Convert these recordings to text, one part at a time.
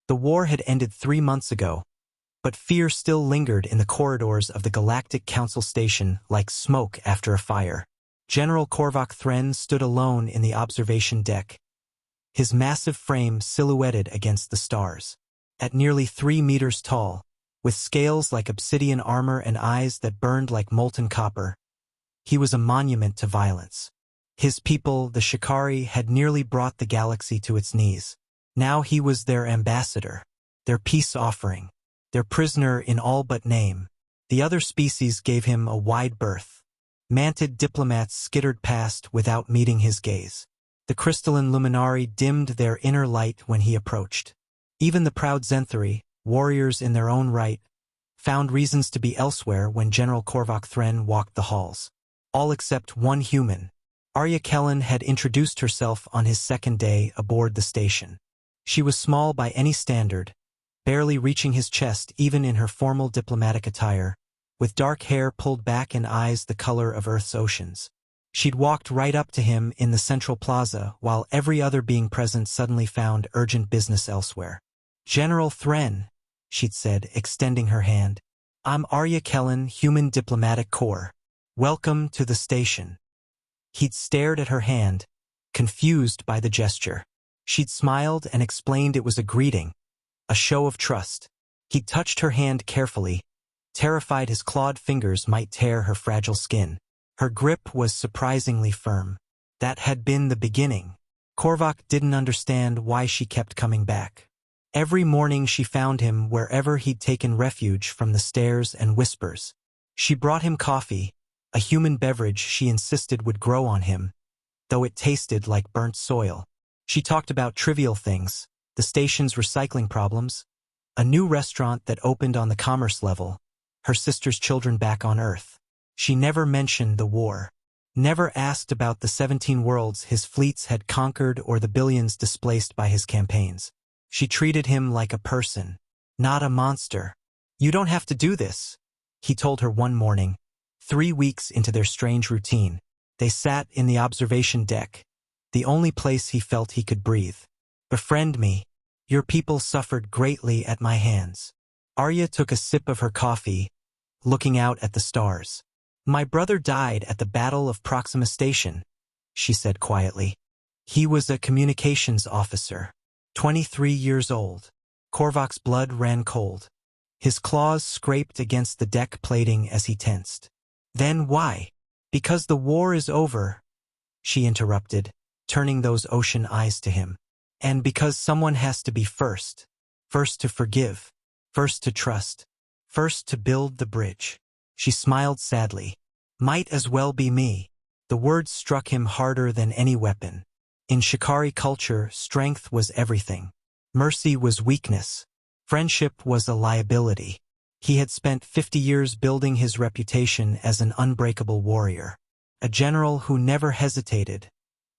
The war had ended 3 months ago, but fear still lingered in the corridors of the Galactic Council Station like smoke after a fire. General Corvok Thren stood alone in the observation deck, his massive frame silhouetted against the stars. At nearly 3 meters tall, with scales like obsidian armor and eyes that burned like molten copper, he was a monument to violence. His people, the Shikari, had nearly brought the galaxy to its knees. Now he was their ambassador, their peace offering, their prisoner in all but name. The other species gave him a wide berth. Manted diplomats skittered past without meeting his gaze. The crystalline luminari dimmed their inner light when he approached. Even the proud Zenthari, warriors in their own right, found reasons to be elsewhere when General Corvok Thren walked the halls. All except one human. Arya Kellen had introduced herself on his second day aboard the station. She was small by any standard, barely reaching his chest even in her formal diplomatic attire, with dark hair pulled back and eyes the color of Earth's oceans. She'd walked right up to him in the central plaza while every other being present suddenly found urgent business elsewhere. "General Thren," she'd said, extending her hand. "I'm Arya Kellen, Human Diplomatic Corps. Welcome to the station." He'd stared at her hand, confused by the gesture. She'd smiled and explained it was a greeting, a show of trust. He'd touched her hand carefully, terrified his clawed fingers might tear her fragile skin. Her grip was surprisingly firm. That had been the beginning. Corvok didn't understand why she kept coming back. Every morning she found him wherever he'd taken refuge from the stares and whispers. She brought him coffee, a human beverage she insisted would grow on him, though it tasted like burnt soil. She talked about trivial things, the station's recycling problems, a new restaurant that opened on the commerce level, her sister's children back on Earth. She never mentioned the war, never asked about the 17 worlds his fleets had conquered or the billions displaced by his campaigns. She treated him like a person, not a monster. "You don't have to do this," he told her one morning. 3 weeks into their strange routine, they sat in the observation deck, the only place he felt he could breathe. "Befriend me. Your people suffered greatly at my hands." Arya took a sip of her coffee, looking out at the stars. "My brother died at the Battle of Proxima Station," she said quietly. He was a communications officer, 23 years old. Corvok's blood ran cold. His claws scraped against the deck plating as he tensed. "Then why?" "Because the war is over," she interrupted, turning those ocean eyes to him. "And because someone has to be first. First to forgive. First to trust. First to build the bridge." She smiled sadly. "Might as well be me." The words struck him harder than any weapon. In Shikari culture, strength was everything. Mercy was weakness. Friendship was a liability. He had spent 50 years building his reputation as an unbreakable warrior, a general who never hesitated,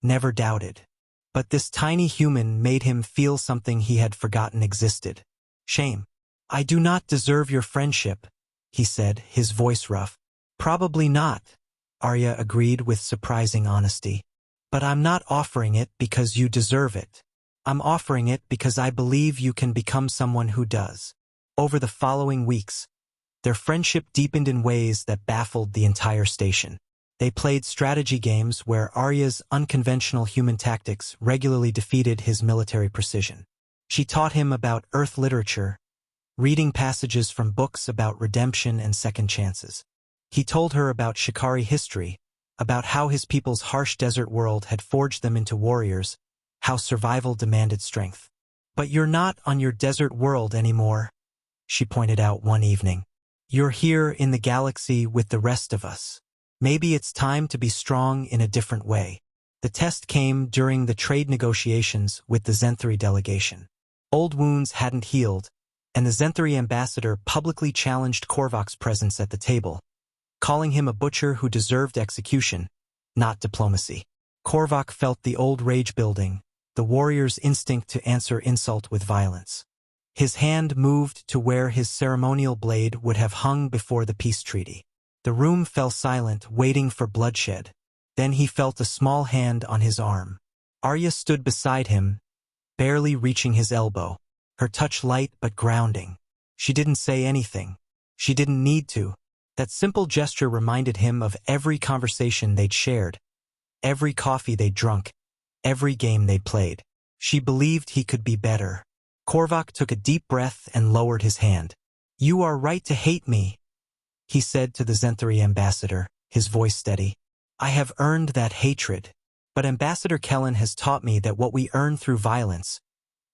never doubted. But this tiny human made him feel something he had forgotten existed. Shame. "I do not deserve your friendship," he said, his voice rough. "Probably not," Arya agreed with surprising honesty. "But I'm not offering it because you deserve it. I'm offering it because I believe you can become someone who does." Over the following weeks, their friendship deepened in ways that baffled the entire station. They played strategy games where Arya's unconventional human tactics regularly defeated his military precision. She taught him about Earth literature, reading passages from books about redemption and second chances. He told her about Shikari history, about how his people's harsh desert world had forged them into warriors, how survival demanded strength. "But you're not on your desert world anymore," she pointed out one evening. "You're here in the galaxy with the rest of us. Maybe it's time to be strong in a different way." The test came during the trade negotiations with the Zenthari delegation. Old wounds hadn't healed, and the Zenthari ambassador publicly challenged Corvok's presence at the table, calling him a butcher who deserved execution, not diplomacy. Corvok felt the old rage building, the warrior's instinct to answer insult with violence. His hand moved to where his ceremonial blade would have hung before the peace treaty. The room fell silent, waiting for bloodshed. Then he felt a small hand on his arm. Arya stood beside him, barely reaching his elbow. her touch light but grounding. She didn't say anything. She didn't need to. That simple gesture reminded him of every conversation they'd shared, every coffee they'd drunk, every game they'd played. She believed he could be better. Corvok took a deep breath and lowered his hand. "You are right to hate me," he said to the Zenthari ambassador, his voice steady. "I have earned that hatred. But Ambassador Kellen has taught me that what we earn through violence,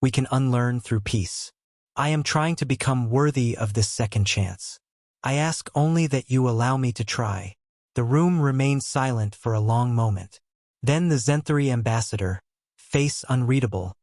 we can unlearn through peace. I am trying to become worthy of this second chance. I ask only that you allow me to try." The room remained silent for a long moment. Then the Zenthari ambassador, face unreadable,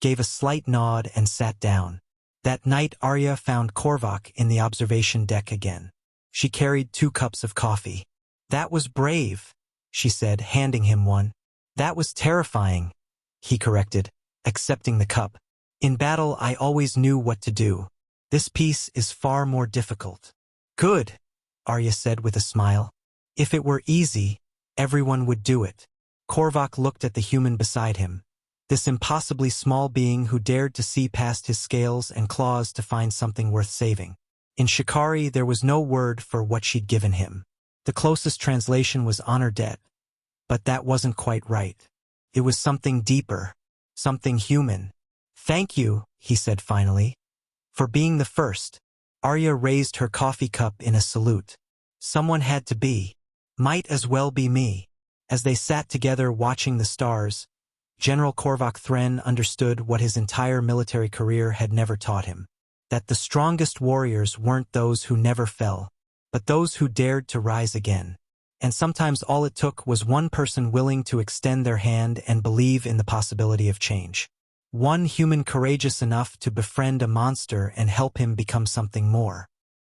gave a slight nod and sat down. That night Arya found Corvok in the observation deck again. She carried 2 cups of coffee. "That was brave," she said, handing him one. "That was terrifying," he corrected, accepting the cup. "In battle I always knew what to do. This piece is far more difficult." "Good," Arya said with a smile. "If it were easy, everyone would do it." Corvok looked at the human beside him, this impossibly small being who dared to see past his scales and claws to find something worth saving. In Shikari there was no word for what she'd given him. The closest translation was honor debt. But that wasn't quite right. It was something deeper, something human. "Thank you," he said finally, "for being the first." Arya raised her coffee cup in a salute. "Someone had to be. Might as well be me." As they sat together watching the stars, General Corvok Thren understood what his entire military career had never taught him. That the strongest warriors weren't those who never fell, but those who dared to rise again. And sometimes all it took was one person willing to extend their hand and believe in the possibility of change. One human courageous enough to befriend a monster and help him become something more.